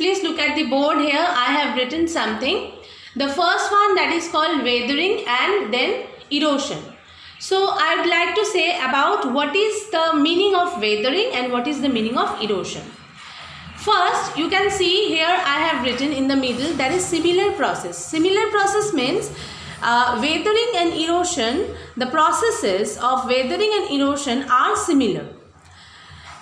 please look at the board here. I have written something. The first one, that is called weathering and then erosion. So I would like to say about what is the meaning of weathering and what is the meaning of erosion. First, you can see here I have written in the middle, that is similar process. Similar process means weathering and erosion, the processes of weathering and erosion are similar.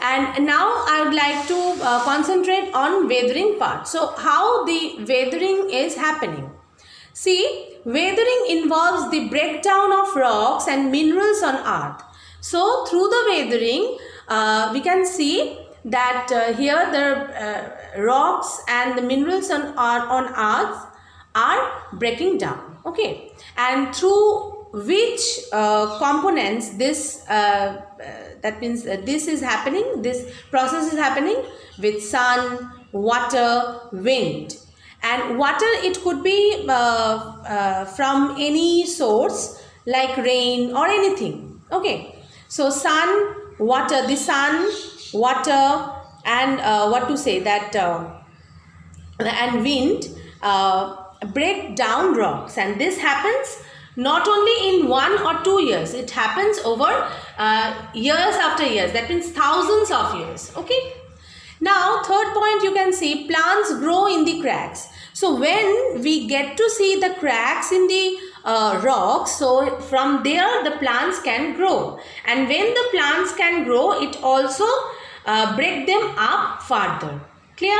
And now I would like to concentrate on weathering part. So how the weathering is happening? See, weathering involves the breakdown of rocks and minerals on earth. So through the weathering, we can see that here the rocks and the minerals on earth are breaking down. Okay, and through which components this that means this is happening, this process is happening with sun, water, wind. And water, it could be from any source like rain or anything. Okay, so sun, water, the sun, water, and what to say that and wind break down rocks, and this happens not only in 1 or 2 years, it happens over years after years, that means thousands of years. Okay, now third point, you can see plants grow in the cracks. So when we get to see the cracks in the rocks, so from there the plants can grow, and when the plants can grow, it also break them up further. Clear?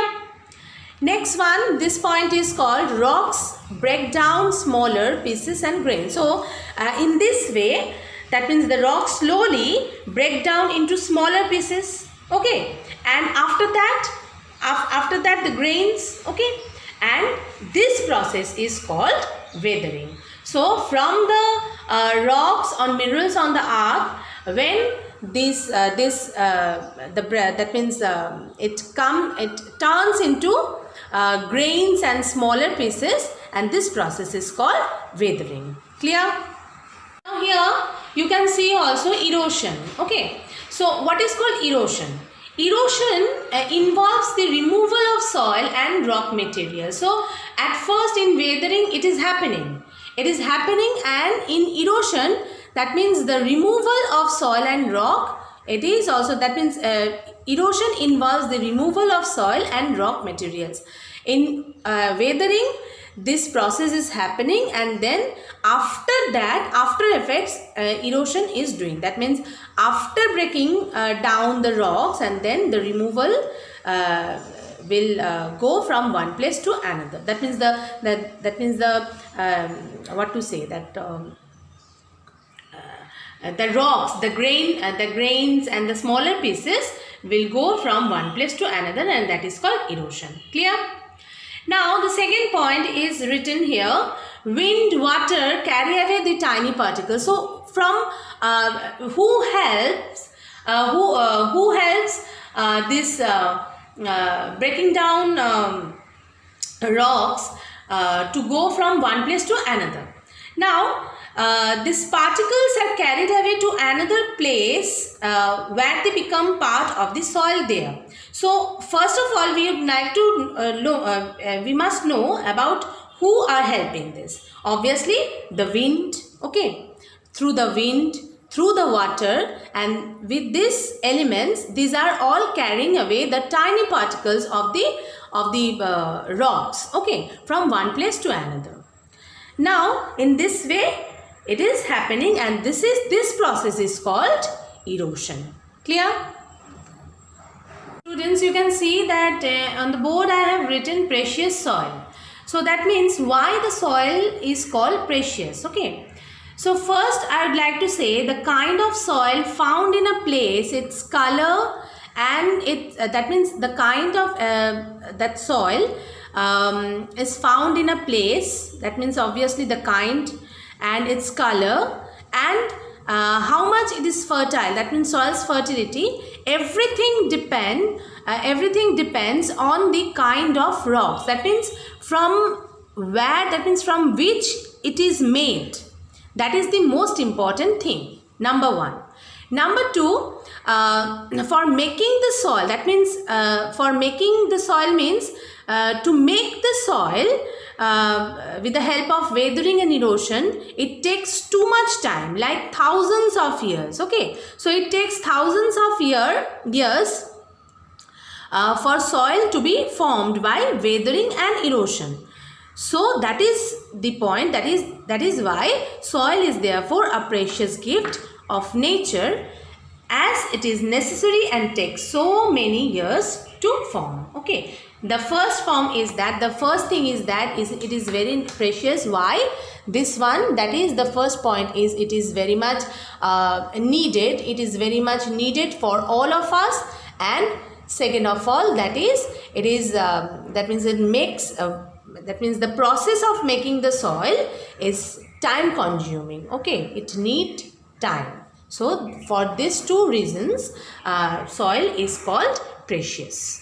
Next one, this point is called rocks break down smaller pieces and grains. So in this way, that means the rocks slowly break down into smaller pieces. Okay, and after that the grains. Okay, and this process is called weathering. So from the rocks or minerals on the earth, when that means it turns into grains and smaller pieces, and this process is called weathering. Clear? Now here you can see also erosion. Okay, so what is called erosion? Erosion involves the removal of soil and rock material. So at first in weathering it is happening. It is happening, and in erosion, that means the removal of soil and rock. It is also, that means erosion involves the removal of soil and rock materials. In weathering, this process is happening, and then after that, after effects, erosion is doing. That means after breaking down the rocks, and then the removal will go from one place to another. That means what to say that the rocks, the grains and the smaller pieces will go from one place to another, and that is called erosion. Clear? Now the second point is written here. Wind, water carry away the tiny particles. So from who helps this breaking down rocks to go from one place to another. Now these particles are carried away to another place where they become part of the soil there. So first of all, we would like to we must know about who are helping this. Obviously the wind. Okay, through the wind, through the water, and with these elements, these are all carrying away the tiny particles of the rocks. Okay, from one place to another. Now in this way it is happening, and this process is called erosion. Clear? Students, you can see that on the board I have written precious soil. So that means why the soil is called precious. Okay, so first I would like to say the kind of soil found in a place, its color, and that means the kind of that soil is found in a place. That means obviously the kind and its color, and how much it is fertile. That means soil's fertility. Everything depends on the kind of rocks. That means from which it is made. That is the most important thing. Number one. Number two, for making the soil, that means for making the soil means to make the soil with the help of weathering and erosion, it takes too much time, like thousands of years. Okay, so it takes thousands of years for soil to be formed by weathering and erosion. So that is the point. That is why soil is therefore a precious gift of nature, as it is necessary and takes so many years to form. Okay, the first form is that, the first thing is that it is very precious. Why? This one, that is the first point, is it is very much needed. It is very much needed for all of us. And second of all, that is, it is that means it makes that means the process of making the soil is time consuming. Okay, it needs time. So for these two reasons, soil is called precious.